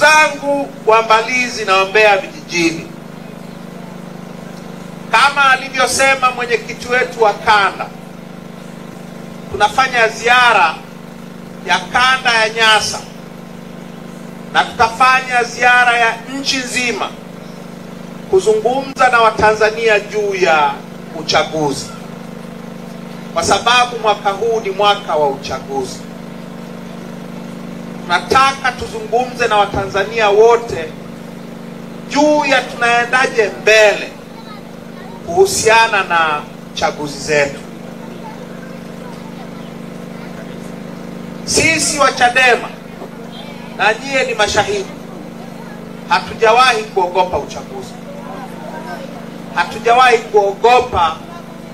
zangu wa Mbalizi na Mbeya vijijini, kama alivyosema mwenyekiti wetu wa kanda, tunafanya ziara ya kanda ya Nyasa na tutafanya ziara ya nchi nzima kuzungumza na Watanzania juu ya uchaguzi, kwa sababu mwaka huu ni mwaka wa uchaguzi. Nataka tuzungumze na Watanzania wote juu ya tunaendaje mbele kuhusiana na chaguzi zetu. Sisi wa Chadema, na nyie ni mashahidi, hatujawahi kuogopa uchaguzi. Hatujawahi kuogopa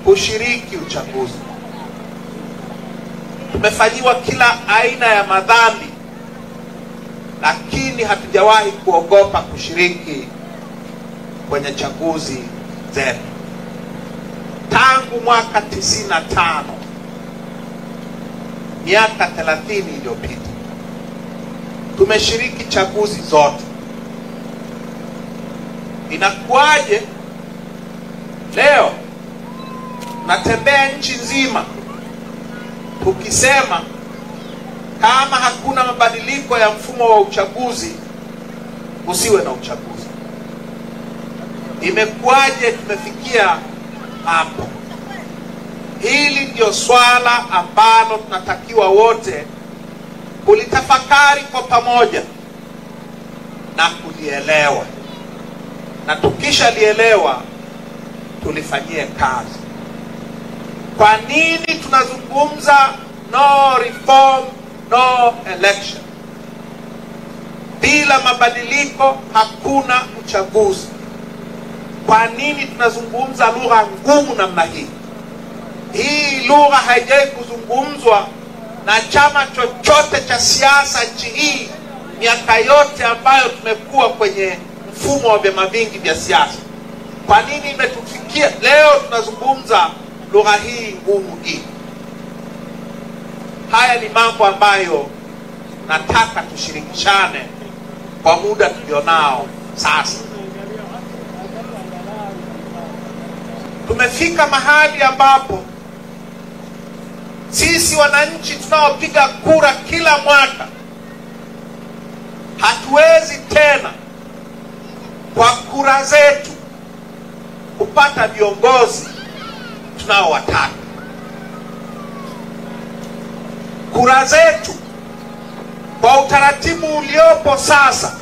kushiriki uchaguzi. Tumefanyiwa kila aina ya madhambi, lakini hatujawahi kuogopa kushiriki kwenye chaguzi zetu. Tangu mwaka 95, miaka 30 iliyopita, tumeshiriki chaguzi zote. Inakuwaje leo natembea nchi nzima tukisema kama hakuna mabadiliko ya mfumo wa uchaguzi usiwe na uchaguzi? Imekuwaje tumefikia hapo? Hili ndio swala ambalo tunatakiwa wote kulitafakari kwa pamoja na kulielewa, na tukishalielewa tulifanyie kazi. Kwa nini tunazungumza no reform no election? Bila mabadiliko hakuna uchaguzi. Kwa nini tunazungumza lugha ngumu namna hii? Hii lugha haijawahi kuzungumzwa na chama chochote cha siasa nchi hii miaka yote ambayo tumekuwa kwenye mfumo wa vyama vingi vya siasa. Kwa nini imetufikia leo tunazungumza lugha hii ngumu hii? Haya ni mambo ambayo nataka tushirikishane kwa muda tulionao sasa. Tumefika mahali ambapo sisi wananchi tunaopiga kura kila mwaka hatuwezi tena kwa kura zetu kupata viongozi tunaowataka. Kura zetu kwa utaratibu uliopo sasa,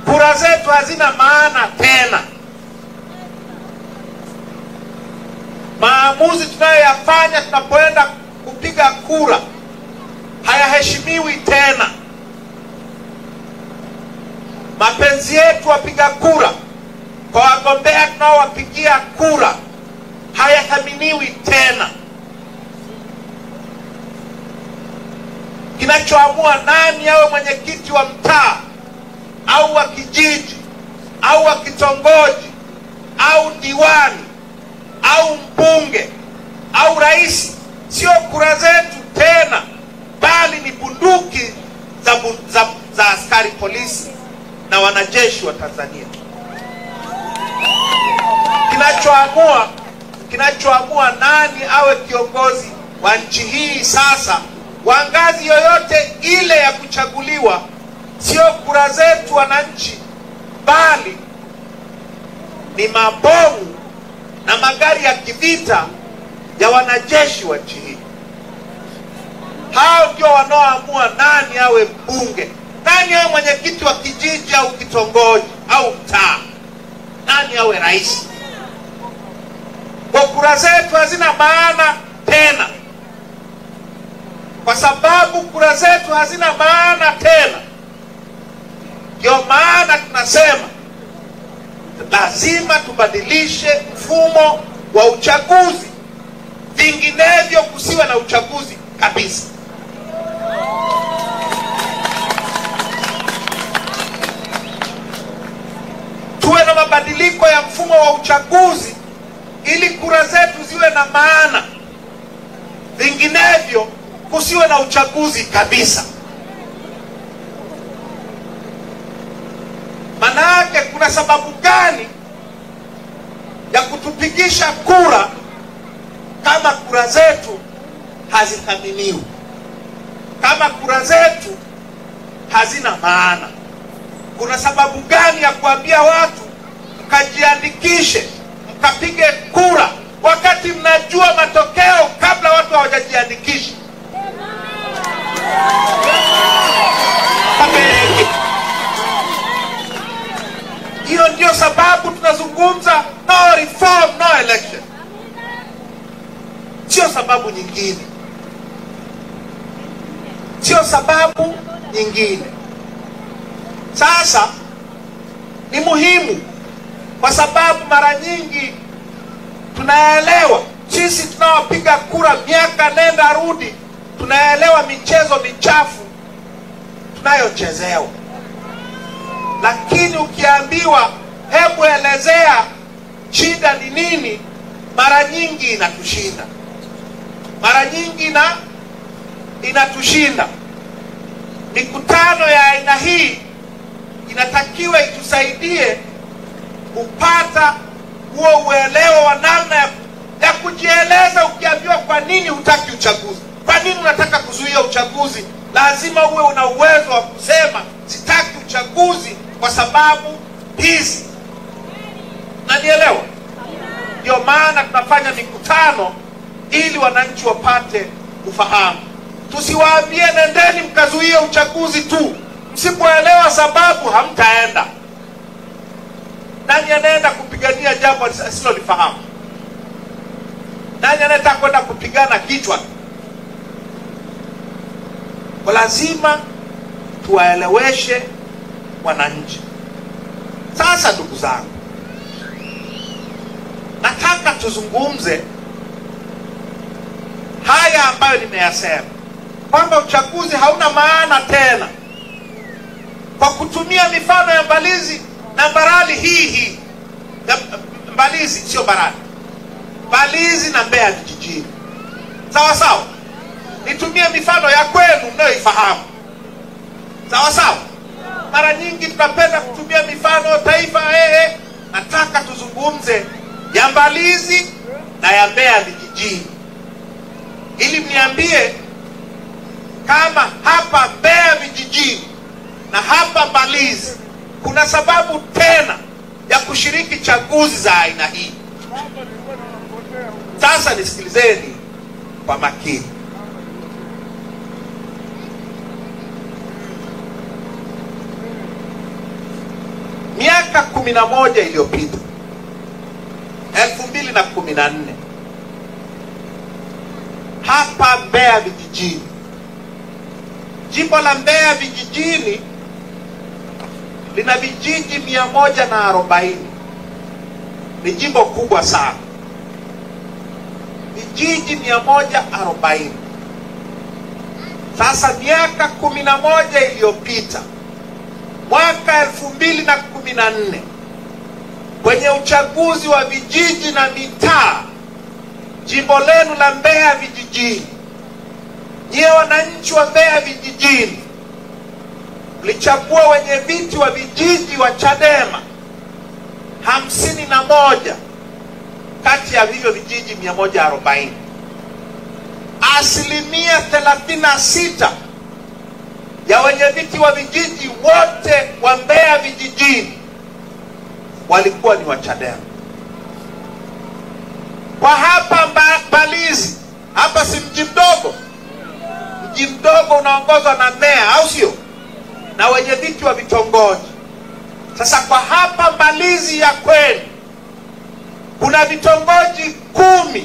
kura zetu hazina maana tena. Maamuzi tunayoyafanya tunapoenda kupiga kura hayaheshimiwi tena. Mapenzi yetu wapiga kura kwa wagombea tunaowapigia kura hayathaminiwi tena. Kinachoamua nani awe mwenyekiti wa mtaa au wa kijiji au wa kitongoji au diwani au mbunge au rais sio kura zetu tena, bali ni bunduki za askari polisi na wanajeshi wa Tanzania. Kinachoamua nani awe kiongozi wa nchi hii sasa wa ngazi yoyote ile ya kuchaguliwa sio kura zetu wananchi, bali ni mabomu na magari ya kivita ya wanajeshi wa nchi hii. Hao ndio wanaoamua nani awe mbunge, nani awe mwenyekiti wa kijiji au kitongoji au mtaa, nani awe rais. Kwa kura zetu hazina maana tena. Kwa sababu kura zetu hazina maana tena, ndio maana tunasema lazima tubadilishe mfumo wa uchaguzi, vinginevyo kusiwe na uchaguzi kabisa. Tuwe na mabadiliko ya mfumo wa uchaguzi ili kura zetu ziwe na maana, vinginevyo kusiwe na uchaguzi kabisa. kuna sababu gani ya kutupigisha kura kama kura zetu hazithaminiwi, kama kura zetu hazina maana? Kuna sababu gani ya kuambia watu mkajiandikishe mkapige kura wakati mnajua matokeo kabla watu hawajajiandikisha? Hiyo ndio sababu tunazungumza no reform, no election. Sio sababu nyingine, sio sababu nyingine. Sasa ni muhimu kwa sababu mara nyingi tunaelewa, sisi tunaopiga kura miaka nenda rudi, tunaelewa michezo michafu tunayochezewa. Lakini ukiambiwa hebu elezea shida ni nini, mara nyingi inatushinda. Mara nyingi inatushinda. Mikutano ya aina hii inatakiwa itusaidie kupata huo uelewa wa namna ya kujieleza. Ukiambiwa kwa nini hutaki uchaguzi, kwa nini unataka kuzuia uchaguzi, lazima uwe una uwezo wa kusema sitaki uchaguzi kwa sababu hizi. Nanielewa? Ndio maana tunafanya mikutano ili wananchi wapate ufahamu. Tusiwaambie nendeni mkazuie uchaguzi tu, msipoelewa sababu hamtaenda. Nani anaenda kupigania jambo asilolifahamu? Nani anataka kwenda kupigana kichwa? Kwa lazima tuwaeleweshe wananchi. Sasa ndugu zangu, nataka tuzungumze haya ambayo nimeyasema, kwamba uchaguzi hauna maana tena, kwa kutumia mifano ya Mbalizi na Mbarali. Hii ya Mbalizi, sio Mbarali, Mbalizi na Mbeya vijijini. Sawa sawa? Nitumie mifano ya kwenu mnayoifahamu. Sawa sawa? Mara nyingi tunapenda kutumia mifano taifa. Nataka tuzungumze ya Mbalizi na ya Mbeya vijijini, ili mniambie kama hapa Mbeya vijijini na hapa Mbalizi kuna sababu tena ya kushiriki chaguzi za aina hii. Sasa nisikilizeni kwa makini. Miaka 11 iliyopita, 2014, hapa Mbeya vijijini, jimbo la Mbeya vijijini lina vijiji 140. Ni jimbo kubwa sana, vijiji 140. Sasa miaka 11 iliyopita, mwaka 2014, kwenye uchaguzi wa vijiji na mitaa, jimbo lenu la Mbeya vijijini, nyie wananchi wa Mbeya vijijini mlichagua wenye viti wa vijiji wa Chadema 51 kati ya hivyo vijiji 140. Asilimia 36 ya wenye viti wa vijiji wote wa Mbeya vijijini walikuwa ni wa Chadema. Kwa hapa Mbalizi, hapa si mji mdogo? Mji mdogo unaongozwa na meya, au sio? Na wenye viti wa vitongoji. Sasa kwa hapa Mbalizi ya kwenu kuna vitongoji 10.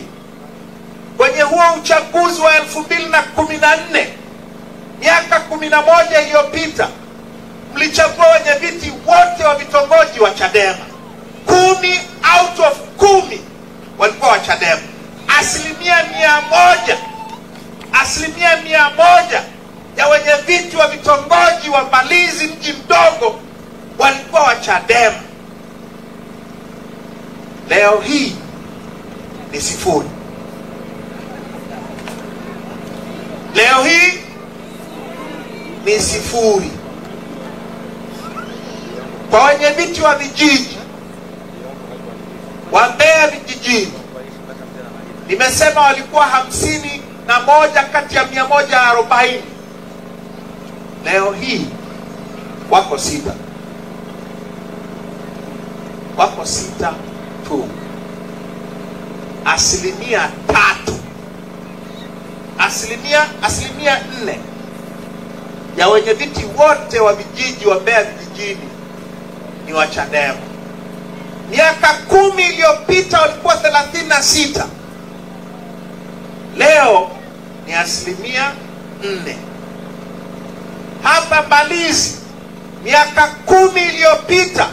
Kwenye huo uchaguzi wa 2014, miaka 11 iliyopita, mlichagua wenye viti wote wa vitongoji wa Chadema. 10 out of 10 walikuwa wa Chadema. Asilimia 100 ya wenye viti wa vitongoji wa Mbalizi, mji mdogo, walikuwa wa Chadema. Leo hii ni 0. Leo hii ni 0. kwa wenye viti wa vijiji wa Mbeya vijijini, nimesema walikuwa 51 kati ya 140. Leo hii wako 6. Wako 6 tu. 3%. Asilimia 4 ya wenye viti wote wa vijiji wa Mbeya vijijini ni wa Chadema. Miaka 10 iliyopita walikuwa 36. Leo ni 4%. Hapa Mbalizi miaka 10 iliyopita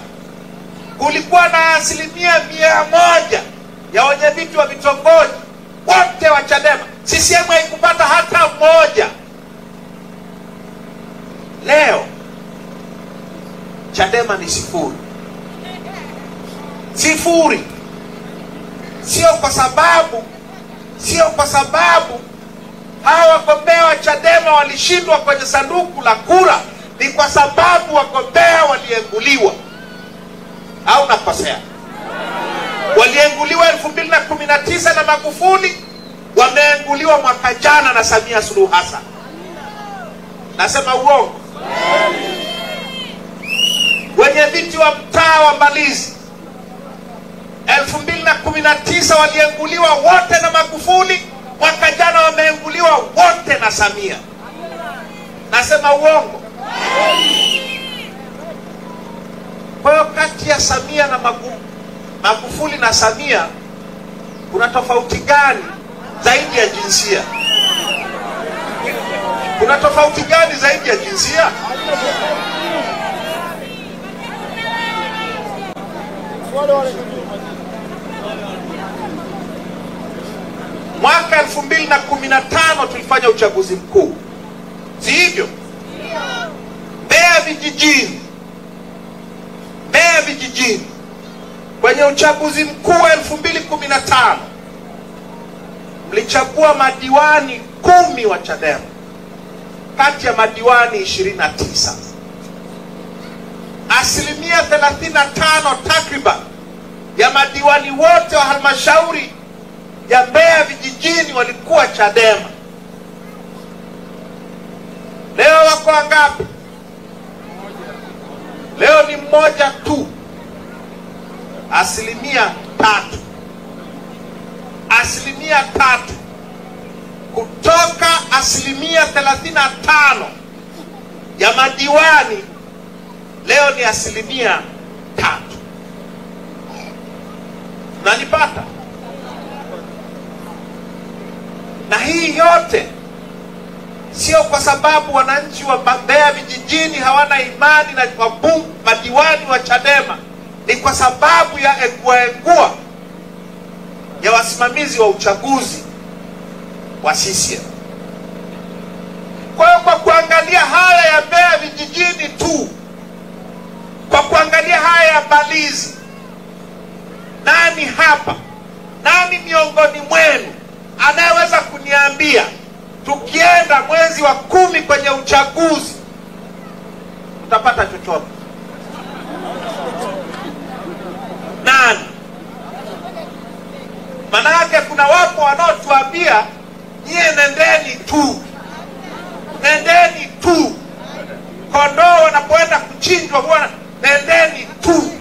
kulikuwa na 100% ya wenye viti wa vitongoji wote wa Chadema. CCM haikupata hata mmoja. Leo Chadema ni 0. Sio kwa sababu hawa wagombea wa Chadema walishindwa kwenye sanduku la kura, ni kwa sababu wagombea walienguliwa. Au nakosea? Walienguliwa 2019 na Magufuli, wameenguliwa mwaka jana na Samia Suluhu Hassan. Nasema uongo? Wenye viti wa mtaa wa Mbalizi 2019 walienguliwa wote na Magufuli, mwaka jana wameenguliwa wote na Samia. Nasema uongo? Kwa hiyo kati ya Samia na Magufuli na Samia kuna tofauti gani zaidi ya jinsia? Kuna tofauti gani zaidi ya jinsia? Mwaka 2015 tulifanya uchaguzi mkuu, si hivyo? Mbeya vijijini kwenye uchaguzi mkuu 2015 mlichagua madiwani 10 wa Chadema kati ya madiwani 29. 35% takriban ya madiwani wote wa halmashauri ya Mbeya vijijini walikuwa Chadema. Leo wako wangapi? Leo ni 1 tu. 3%. 3% kutoka 35% ya madiwani, leo ni 3%. Nanipata? Na hii yote sio kwa sababu wananchi wa Mbeya vijijini hawana imani na madiwani wa Chadema, ni kwa sababu ya egua ya wasimamizi wa uchaguzi wa CCM. Kwa hiyo kwa kuangalia haya ya Mbeya vijijini tu, kwa kuangalia haya ya Mbalizi, nani miongoni mwenu anayeweza kuniambia tukienda mwezi wa 10 kwenye uchaguzi utapata chochote? Nani? Manake kuna wapo wanaotuambia nyie nendeni tu, kondoo wanapoenda kuchinjwa bwana, nendeni tu.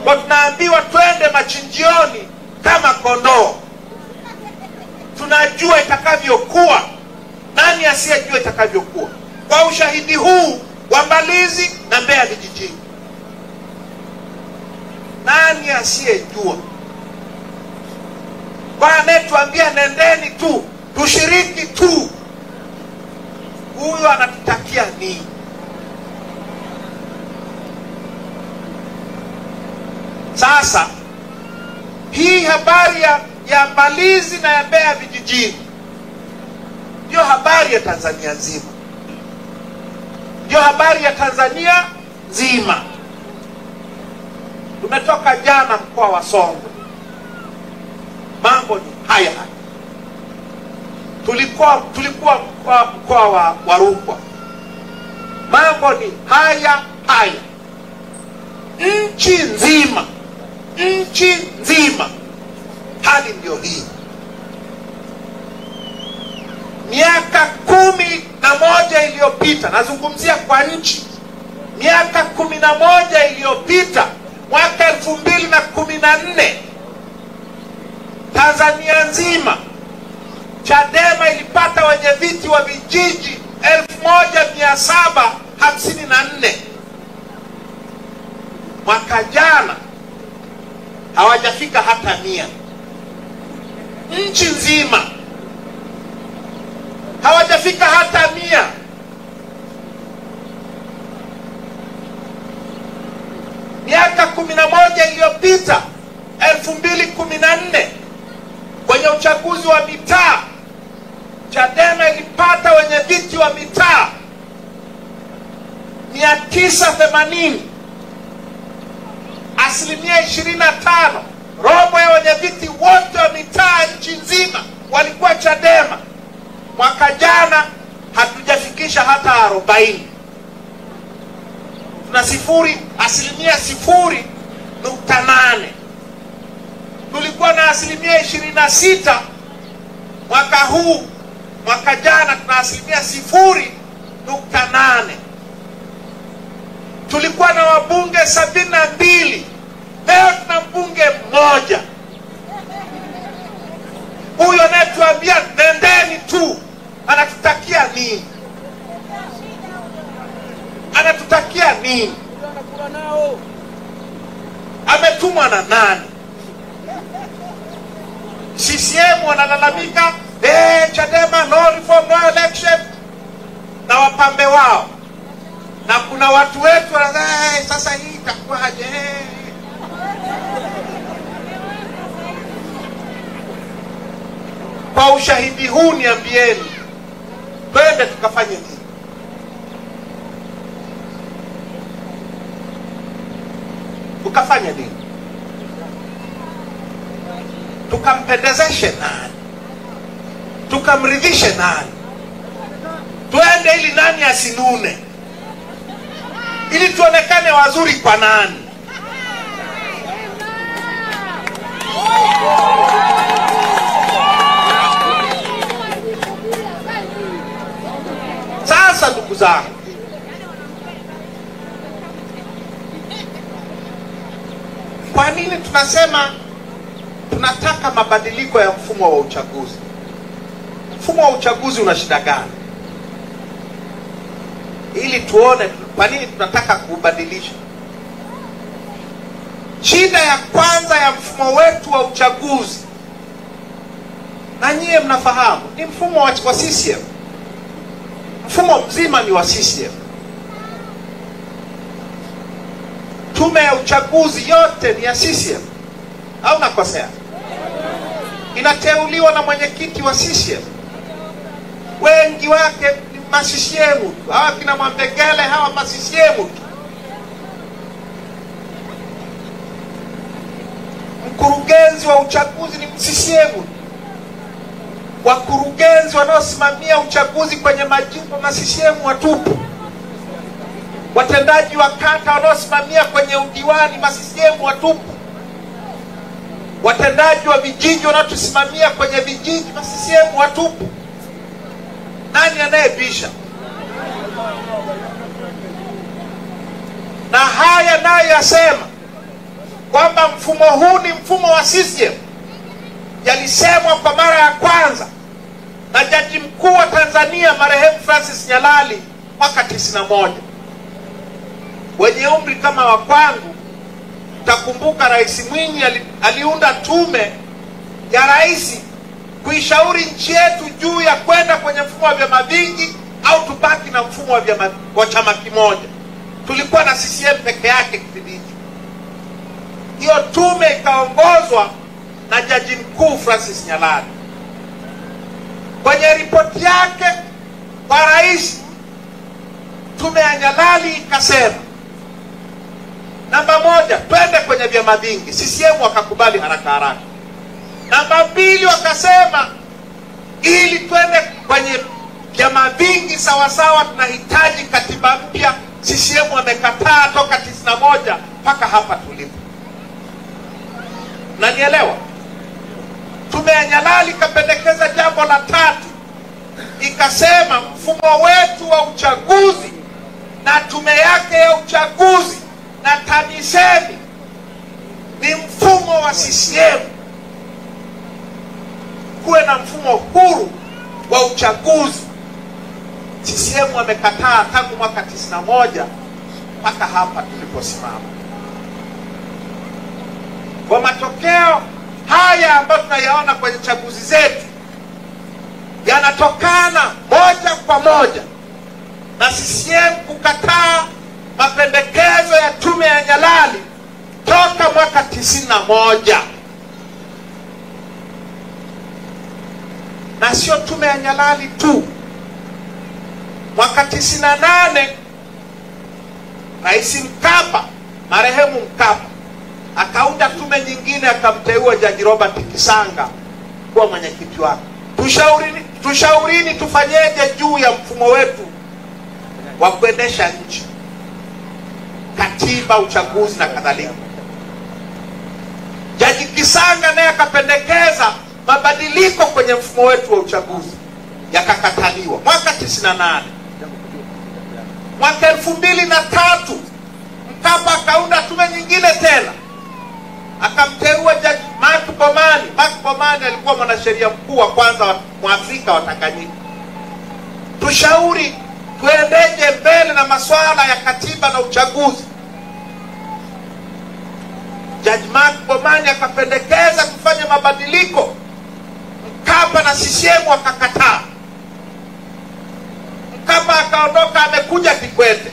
Kwa tunaambiwa twende machinjioni kama kondoo. Tunajua itakavyokuwa. Nani asiyejua itakavyokuwa? Kwa ushahidi huu wa Mbalizi na Mbeya vijijini, nani asiyejua? Kwa anetuambia nendeni tu, tushiriki tu, huyo anatutakia nini? Sasa hii habari ya Mbalizi na ya Mbeya vijijini ndio habari ya Tanzania nzima, ndio habari ya Tanzania nzima. Tumetoka jana mkoa wa Songwe, mambo ni haya. Tulikuwa mkoa wa Rukwa, mambo ni haya haya nchi nzima, hali ndio hii. Miaka 11 iliyopita, nazungumzia kwa nchi, miaka 11 iliyopita, mwaka 2014, Tanzania nzima Chadema ilipata wenyeviti wa vijiji 1754. Mwaka jana hawajafika hata 100. Nchi nzima hawajafika hata 100. Miaka 11 iliyopita 2014, kwenye uchaguzi wa mitaa, Chadema ilipata wenyeviti wa mitaa 980, 25%. Robo ya wenyeviti wote wa mitaa nchi nzima walikuwa Chadema. Mwaka jana hatujafikisha hata 40. Tuna 0.8. Tulikuwa na 26% mwaka huu. Mwaka jana tuna 0.8. Tulikuwa na wabunge 72. Leo tuna mbunge mmoja. Huyo anayetuambia nendeni tu, anatutakia nini? Anatutakia nini? Ametumwa na nani? CCM wanalalamika, Chadema no reform no election, na wapambe wao. Na kuna watu wetu sasa hii itakuwaje? Kwa ushahidi huu niambieni, twende tukafanye nini? Tukafanye nini? Tukampendezeshe nani? Tukamridhishe nani? Twende ili nani asinune? Ili tuonekane wazuri kwa nani? Sasa ndugu zangu, kwa nini tunasema tunataka mabadiliko ya mfumo wa uchaguzi? Mfumo wa uchaguzi una shida gani? Ili tuone kwa nini tunataka kubadilisha. Shida ya kwanza ya mfumo wetu wa uchaguzi, na nyie mnafahamu, ni mfumo wa CCM. Mfumo mzima ni wa CCM. Tume ya uchaguzi yote ni ya CCM. Au nakosea? Inateuliwa na mwenyekiti wa CCM. Wengi wake ni ma-CCM tu. Hawa kina Mwambegele hawa ma-CCM tu. Mkurugenzi wa uchaguzi ni CCM. Wakurugenzi wanaosimamia uchaguzi kwenye majimbo ma-CCM watupu. Watendaji wa kata wanaosimamia kwenye udiwani ma-CCM watupu. Watendaji wa vijiji wanaotusimamia kwenye vijiji ma-CCM watupu. Nani anayebisha? Na haya nayo yasema kwamba mfumo huu ni mfumo wa CCM. Yalisemwa kwa mara ya kwanza na Jaji Mkuu wa Tanzania marehemu Francis Nyalali mwaka 91. Wenye umri kama wa kwangu, utakumbuka Rais Mwinyi aliunda tume ya rais kuishauri nchi yetu juu ya kwenda kwenye mfumo wa vyama vingi au tubaki na mfumo wa chama kimoja. Tulikuwa na CCM peke yake kipindi hicho. Hiyo tume ikaongozwa na Jaji Mkuu Francis Nyalali. Kwenye ripoti yake kwa rais, tume ya Nyalali ikasema, namba 1, twende kwenye vyama vingi. CCM wakakubali haraka haraka. Namba 2, wakasema ili twende kwenye vyama vingi sawa sawa tunahitaji katiba mpya CCM wamekataa toka 91 mpaka hapa tulipo. Unanielewa? Tume ya Nyalali ikapendekeza jambo la tatu, ikasema mfumo wetu wa uchaguzi na tume yake ya uchaguzi na TAMISEMI ni mfumo wa CCM. Kuwe na mfumo huru wa uchaguzi. CCM wamekataa tangu mwaka 91 mpaka hapa tuliposimama. Kwa matokeo haya ambayo tunayaona kwenye chaguzi zetu yanatokana moja kwa moja na CCM kukataa mapendekezo ya tume ya Nyalali toka mwaka 91. Na sio tume ya Nyalali tu. Mwaka 98 Rais Mkapa, marehemu Mkapa, akaunda tume nyingine, akamteua Jaji Robert Kisanga kuwa mwenyekiti wake. Tushaurini tufanyeje juu ya mfumo wetu wa kuendesha nchi, katiba, uchaguzi na kadhalika. Jaji Kisanga naye akapendekeza mabadiliko kwenye mfumo wetu wa uchaguzi, yakakataliwa mwaka 98. Mwaka 2003 Mkapa akaunda tume nyingine tena, akamteua Jaji Mark Bomani. Mark Bomani alikuwa mwanasheria mkuu wa kwanza wa Mwafrika wa Tanganyika. Tushauri tuendeje mbele na masuala ya katiba na uchaguzi. Jaji Mark Bomani akapendekeza kufanya mabadiliko, Mkapa na CCM wakakataa. Mkapa akaondoka, amekuja Kikwete.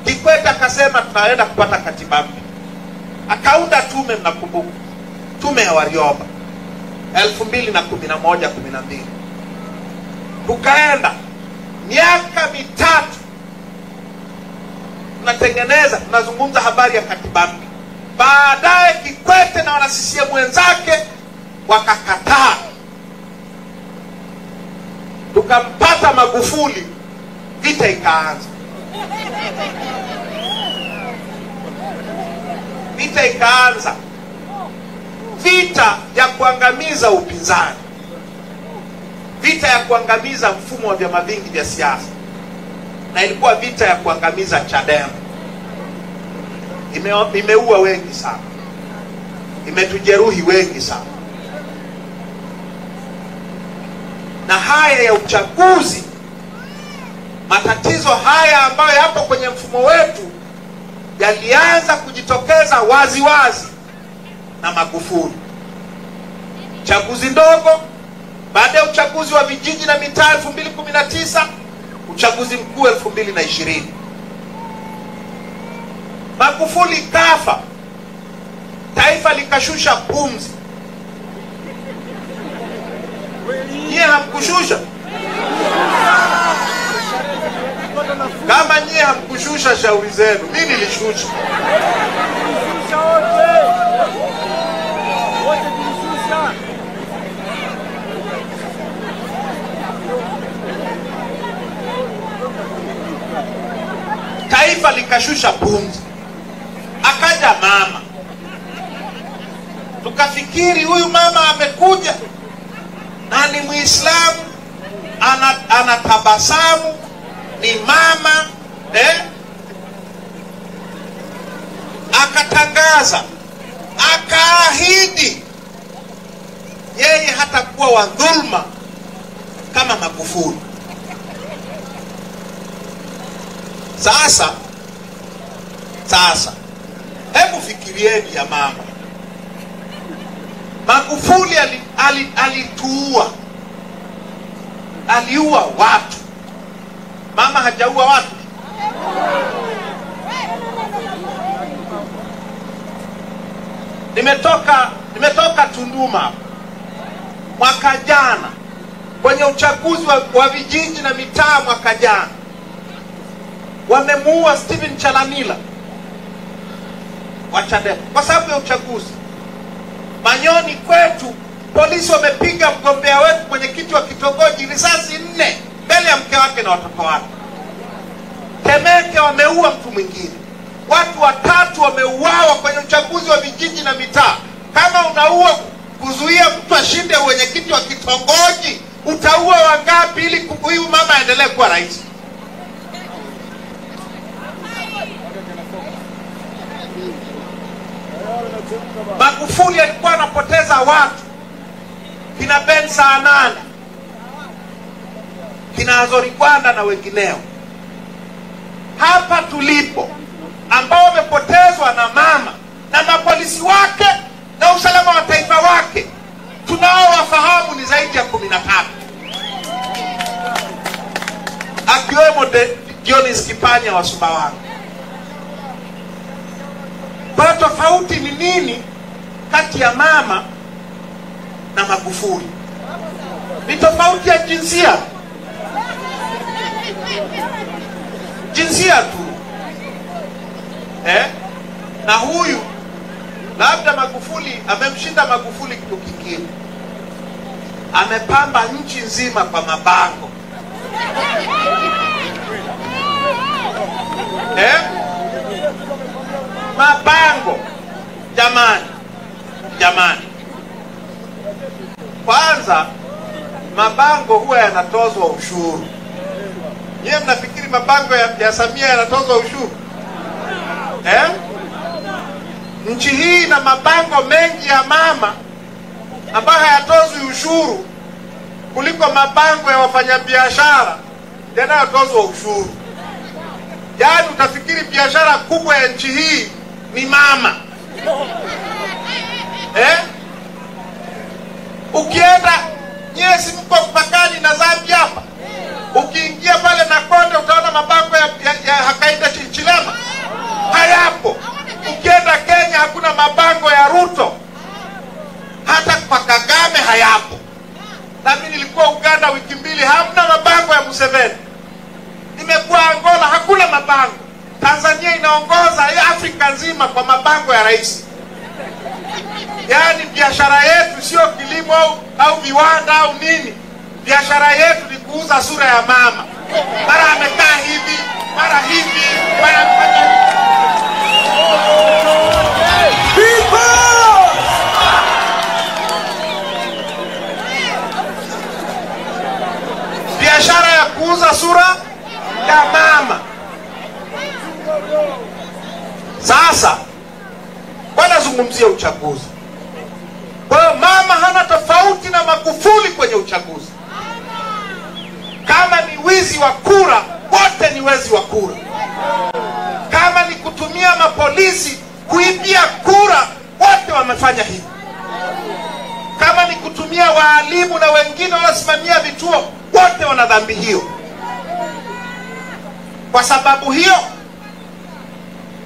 Kikwete akasema tunaenda kupata katiba mpya. Akaunda tume, mnakumbuka, tume ya Warioba 2011-12. Tukaenda miaka mitatu tunatengeneza, tunazungumza habari ya katiba mpya. Baadaye Kikwete na wana CCM wenzake wakakataa. Tukampata Magufuli, vita ikaanza. Vita ikaanza, vita ya kuangamiza upinzani, vita ya kuangamiza mfumo wa vyama vingi vya siasa, na ilikuwa vita ya kuangamiza Chadema. Imeua wengi sana, imetujeruhi wengi sana. Na haya ya uchaguzi, matatizo haya ambayo yapo kwenye mfumo wetu yalianza kujitokeza wazi wazi na Magufuli. Chaguzi ndogo, baada ya uchaguzi wa vijiji na mitaa 2019, uchaguzi mkuu 2020. Magufuli kafa, taifa likashusha pumzi. Nyie hamkushusha? Kama nyie hamkushusha, shauri zenu. Mimi nilishusha. Taifa likashusha pumzi. Akaja mama, tukafikiri huyu mama amekuja na ni Muislamu, anatabasamu, ni mama, akatangaza, akaahidi yeye hatakuwa wa dhulma kama Magufuli. Sasa hebu fikirieni ya mama. Magufuli alituua, aliua watu. Mama hajaua watu. Nimetoka Tunduma mwaka jana kwenye uchaguzi wa vijiji na mitaa. Mwaka jana wamemuua Stephen Chalamila wa Chadema kwa sababu ya uchaguzi. Manyoni kwetu polisi wamepiga mgombea wetu mwenyekiti wa kitongoji risasi 4 mbele ya mke wake na watoto wake. Temeke wameua mtu mwingine, watu 3 wameuawa kwenye uchaguzi wa vijiji na mitaa. Kama unaua kuzuia mtu ashinde uwenyekiti wa kitongoji, utaua wangapi ili huyu mama aendelee kuwa rais? Magufuli alikuwa anapoteza watu, kina Ben Saanane, kina Azori Gwanda na wengineo. Hapa tulipo ambao wamepotezwa na mama na mapolisi wake na usalama wa taifa wake, tunao wafahamu ni zaidi ya 13, akiwemo Dionis Kipanya wa Sumbawanga. Kwa tofauti ni nini kati ya mama na Magufuli? Ni tofauti ya jinsia. Jinsia tu. Na huyu labda Magufuli amemshinda Magufuli kitu kingine. Amepamba nchi nzima kwa mabango. Mabango. Jamani. Kwanza mabango huwa yanatozwa ushuru. Yeye mnafikiri mabango ya Samia yanatozwa ushuru? Nchi hii na mabango mengi ya mama ambayo hayatozwi ushuru kuliko mabango ya wafanyabiashara yanayotozwa ushuru. Yaani utafikiri biashara kubwa ya nchi hii ni mama. Ukienda nyesi mko mpakani na Zambia hapa, ukiingia pale na Konde utaona mabango ya Hakainde Hichilema hayapo. Ukienda Kenya hakuna mabango ya Ruto, hata kwa Kagame hayapo. Na mimi nilikuwa Uganda wiki 2, hamna mabango ya Museveni. Nimekuwa Angola, hakuna mabango. Tanzania inaongoza Afrika nzima kwa mabango ya rais. Yaani biashara yetu sio kilimo au viwanda au nini. Biashara yetu ni kuuza sura ya mama. Mara amekaa hivi, mara hivi, mara amefanya biashara ya kuuza sura ya mama. Sasa wanazungumzia uchaguzi. Kwa hiyo mama hana tofauti na Magufuli kwenye uchaguzi. Kama ni wizi wa kura, wote ni wezi wa kura. Kama ni kutumia mapolisi kuibia kura, wote wamefanya hivi. Kama ni kutumia waalimu na wengine wanasimamia vituo, wote wana dhambi hiyo. Kwa sababu hiyo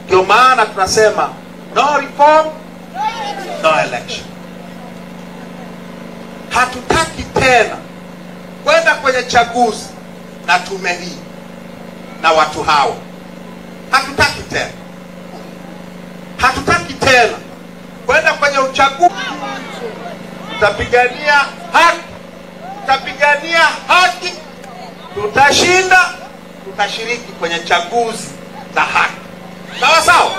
ndio maana tunasema no reform, no election. Hatutaki tena kwenda kwenye chaguzi na tume hii na watu hao. Hatutaki tena. Hatutaki tena kwenda kwenye uchaguzi. Tutapigania haki. Tutapigania haki. Tutashinda. Tutashiriki kwenye chaguzi za haki. Sawa sawa?